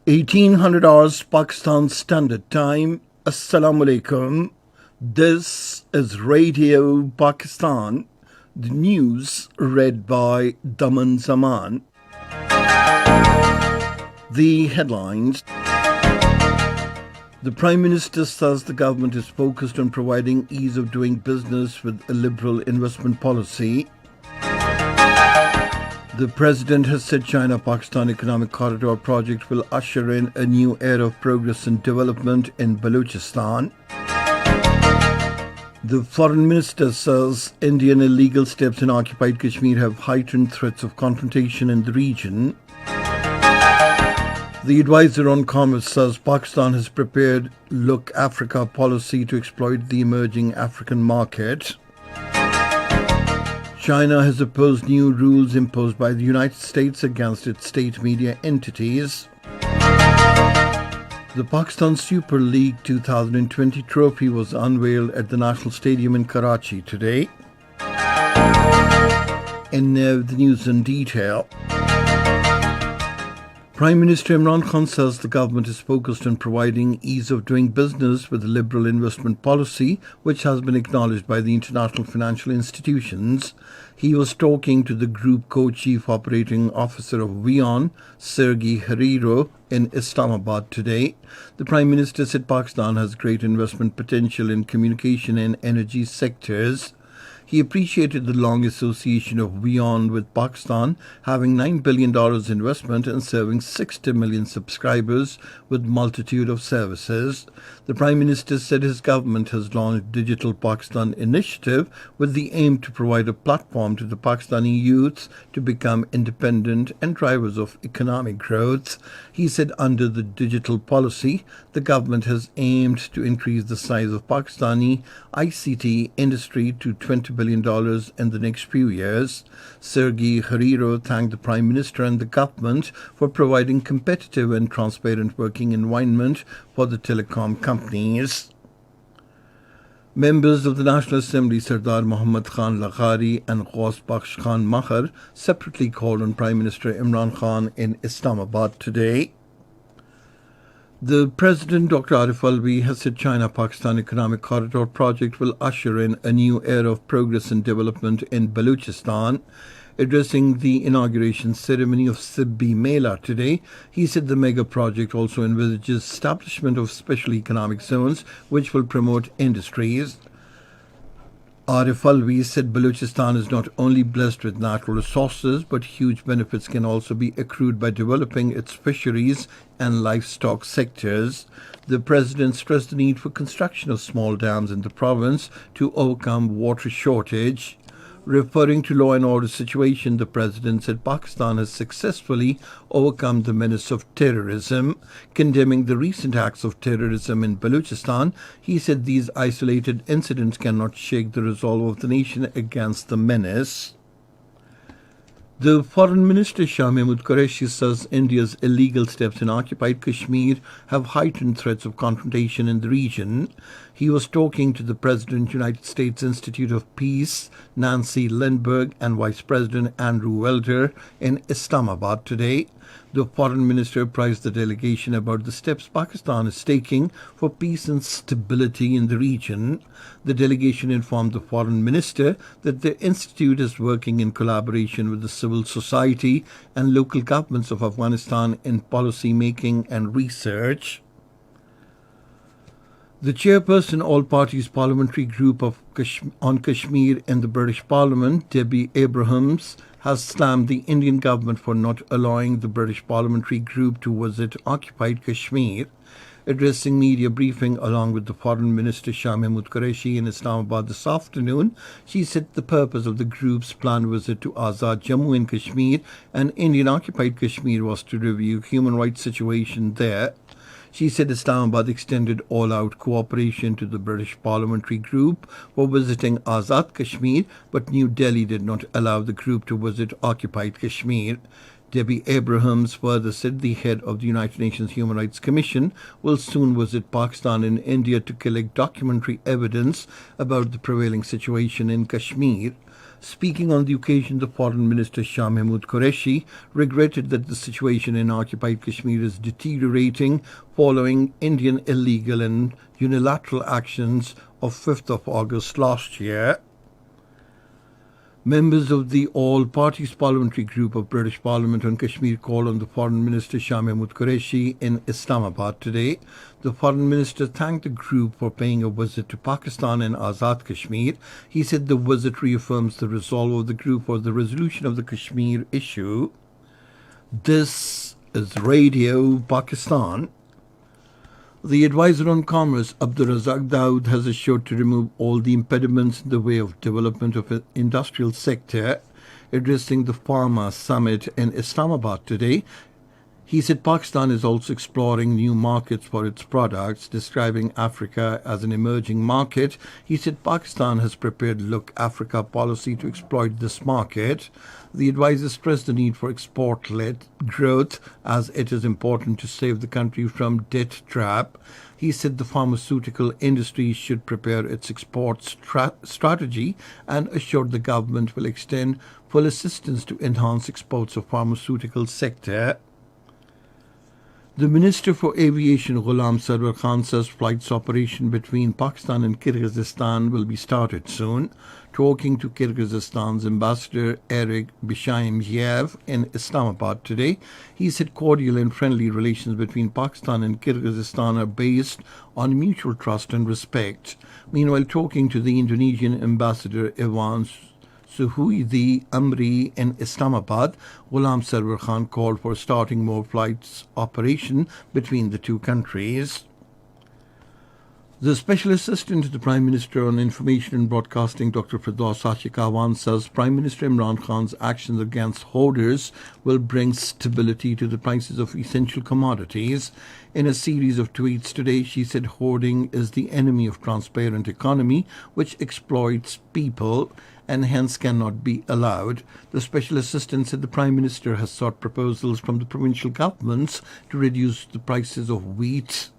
1800 hours Pakistan Standard Time. Assalamu alaikum. This is Radio Pakistan. The news read by Daman Zaman. The headlines. The Prime Minister says the government is focused on providing ease of doing business with a liberal investment policy. The President has said China-Pakistan Economic Corridor project will usher in a new era of progress and development in Balochistan. The Foreign Minister says Indian illegal steps in occupied Kashmir have heightened threats of confrontation in the region. The advisor on commerce says Pakistan has prepared Look Africa policy to exploit the emerging African market. China has opposed new rules imposed by the United States against its state media entities. The Pakistan Super League 2020 trophy was unveiled at the National Stadium in Karachi today. And now the news in detail. Prime Minister Imran Khan says the government is focused on providing ease of doing business with a liberal investment policy, which has been acknowledged by the international financial institutions. He was talking to the Group Co-Chief Operating Officer of WION, Sergei Herrero, in Islamabad today. The Prime Minister said Pakistan has great investment potential in communication and energy sectors. He appreciated the long association of WION with Pakistan, having $9 billion investment and serving 60 million subscribers with multitude of services. The Prime Minister said his government has launched Digital Pakistan initiative with the aim to provide a platform to the Pakistani youths to become independent and drivers of economic growth. He said under the digital policy, the government has aimed to increase the size of Pakistani ICT industry to $20 billion in the next few years. Sergei Herrero thanked the Prime Minister and the government for providing competitive and transparent working environment for the telecom companies. Members of the National Assembly Sardar Muhammad Khan Laghari and Ghaus Bakhsh Khan Mahar separately called on Prime Minister Imran Khan in Islamabad today. The President, Dr. Arif Alvi, has said China-Pakistan Economic Corridor project will usher in a new era of progress and development in Balochistan. Addressing the inauguration ceremony of Sibbi Mela today, he said the mega project also envisages establishment of special economic zones which will promote industries. Arif Alvi said Balochistan is not only blessed with natural resources, but huge benefits can also be accrued by developing its fisheries and livestock sectors. The President stressed the need for construction of small dams in the province to overcome water shortage. Referring to law and order situation, the President said Pakistan has successfully overcome the menace of terrorism. Condemning the recent acts of terrorism in Balochistan, he said these isolated incidents cannot shake the resolve of the nation against the menace. The Foreign Minister Shah Mahmood Qureshi says India's illegal steps in occupied Kashmir have heightened threats of confrontation in the region. He was talking to the President, United States Institute of Peace, Nancy Lindbergh, and Vice President Andrew Welder in Islamabad today. The Foreign Minister apprised the delegation about the steps Pakistan is taking for peace and stability in the region. The delegation informed the Foreign Minister that the Institute is working in collaboration with the civil society and local governments of Afghanistan in policy making and research. The chairperson All Parties Parliamentary Group on Kashmir in the British Parliament, Debbie Abrahams, has slammed the Indian government for not allowing the British Parliamentary Group to visit occupied Kashmir. Addressing media briefing along with the Foreign Minister Shah Mahmood Qureshi in Islamabad this afternoon, she said the purpose of the group's planned visit to Azad Jammu and Kashmir and Indian occupied Kashmir was to review human rights situation there. She said Islamabad extended all-out cooperation to the British Parliamentary Group for visiting Azad Kashmir, but New Delhi did not allow the group to visit occupied Kashmir. Debbie Abrahams further said the head of the United Nations Human Rights Commission will soon visit Pakistan and India to collect documentary evidence about the prevailing situation in Kashmir. Speaking on the occasion, the Foreign Minister Shah Mahmood Qureshi regretted that the situation in occupied Kashmir is deteriorating following Indian illegal and unilateral actions of 5th of August last year. Members of the All Parties Parliamentary Group of British Parliament on Kashmir called on the Foreign Minister Shah Mahmood Qureshi in Islamabad today. The Foreign Minister thanked the group for paying a visit to Pakistan and Azad Kashmir. He said the visit reaffirms the resolve of the group for the resolution of the Kashmir issue. This is Radio Pakistan. The advisor on commerce, Abdurrazak Dawood, has assured to remove all the impediments in the way of development of the industrial sector. Addressing the Pharma Summit in Islamabad today, he said Pakistan is also exploring new markets for its products, describing Africa as an emerging market. He said Pakistan has prepared Look Africa policy to exploit this market. The advisor stressed the need for export-led growth as it is important to save the country from debt trap. He said the pharmaceutical industry should prepare its export strategy and assured the government will extend full assistance to enhance exports of pharmaceutical sector. The Minister for Aviation Ghulam Sarwar Khan says flights operation between Pakistan and Kyrgyzstan will be started soon. Talking to Kyrgyzstan's Ambassador Eric Bishaimyev in Islamabad today, he said cordial and friendly relations between Pakistan and Kyrgyzstan are based on mutual trust and respect. Meanwhile, talking to the Indonesian Ambassador Ivan Suhuidi Amri in Islamabad, Ghulam Sarwar Khan called for starting more flights operation between the two countries. The Special Assistant to the Prime Minister on Information and Broadcasting, Dr. Firdaus Ashik Awan, says Prime Minister Imran Khan's actions against hoarders will bring stability to the prices of essential commodities. In a series of tweets today, she said hoarding is the enemy of transparent economy, which exploits people and hence cannot be allowed. The Special Assistant said the Prime Minister has sought proposals from the provincial governments to reduce the prices of wheat.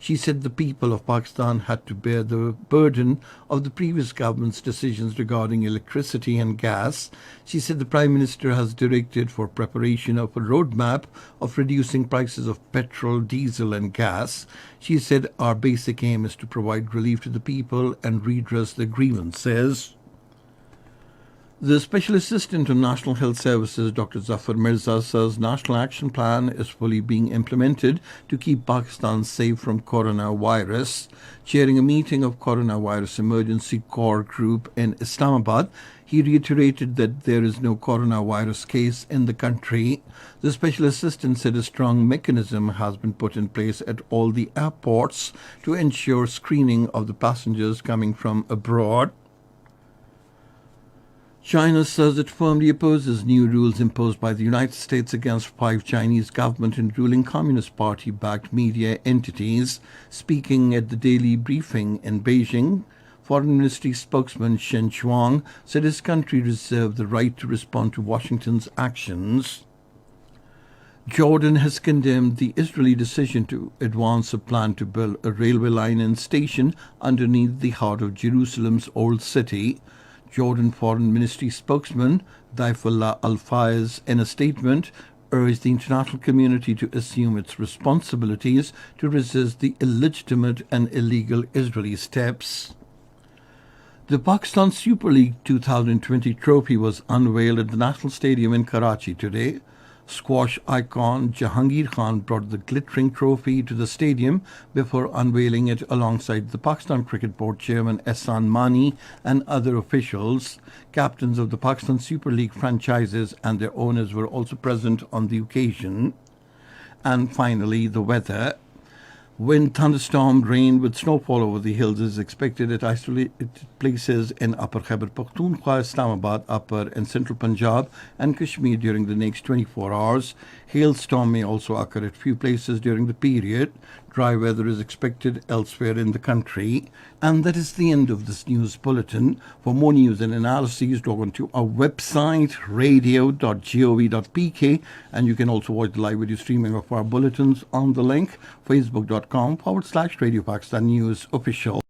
She said the people of Pakistan had to bear the burden of the previous government's decisions regarding electricity and gas. She said the Prime Minister has directed for preparation of a roadmap of reducing prices of petrol, diesel and gas. She said our basic aim is to provide relief to the people and redress their grievances. The Special Assistant on National Health Services, Dr. Zafar Mirza, says National Action Plan is fully being implemented to keep Pakistan safe from coronavirus. Chairing a meeting of Coronavirus Emergency Core Group in Islamabad, he reiterated that there is no coronavirus case in the country. The Special Assistant said a strong mechanism has been put in place at all the airports to ensure screening of the passengers coming from abroad. China says it firmly opposes new rules imposed by the United States against 5 Chinese government and ruling Communist Party-backed media entities. Speaking at the daily briefing in Beijing, Foreign Ministry spokesman Shen Chuang said his country reserved the right to respond to Washington's actions. Jordan has condemned the Israeli decision to advance a plan to build a railway line and station underneath the heart of Jerusalem's old city. Jordan Foreign Ministry spokesman Daifullah Al-Faiz, in a statement, urged the international community to assume its responsibilities to resist the illegitimate and illegal Israeli steps. The Pakistan Super League 2020 trophy was unveiled at the National Stadium in Karachi today. Squash icon Jahangir Khan brought the glittering trophy to the stadium before unveiling it alongside the Pakistan Cricket Board Chairman Ehsan Mani and other officials. Captains of the Pakistan Super League franchises and their owners were also present on the occasion. And finally, the weather. Wind, thunderstorm, rain with snowfall over the hills is expected at isolated places in Upper Khyber Pakhtunkhwa, Islamabad, Upper and Central Punjab and Kashmir during the next 24 hours. Hailstorm may also occur at few places during the period. Dry weather is expected elsewhere in the country. And that is the end of this news bulletin. For more news and analyses, log on to our website, radio.gov.pk, and you can also watch the live video streaming of our bulletins on the link facebook.com/Radio Pakistan News Official.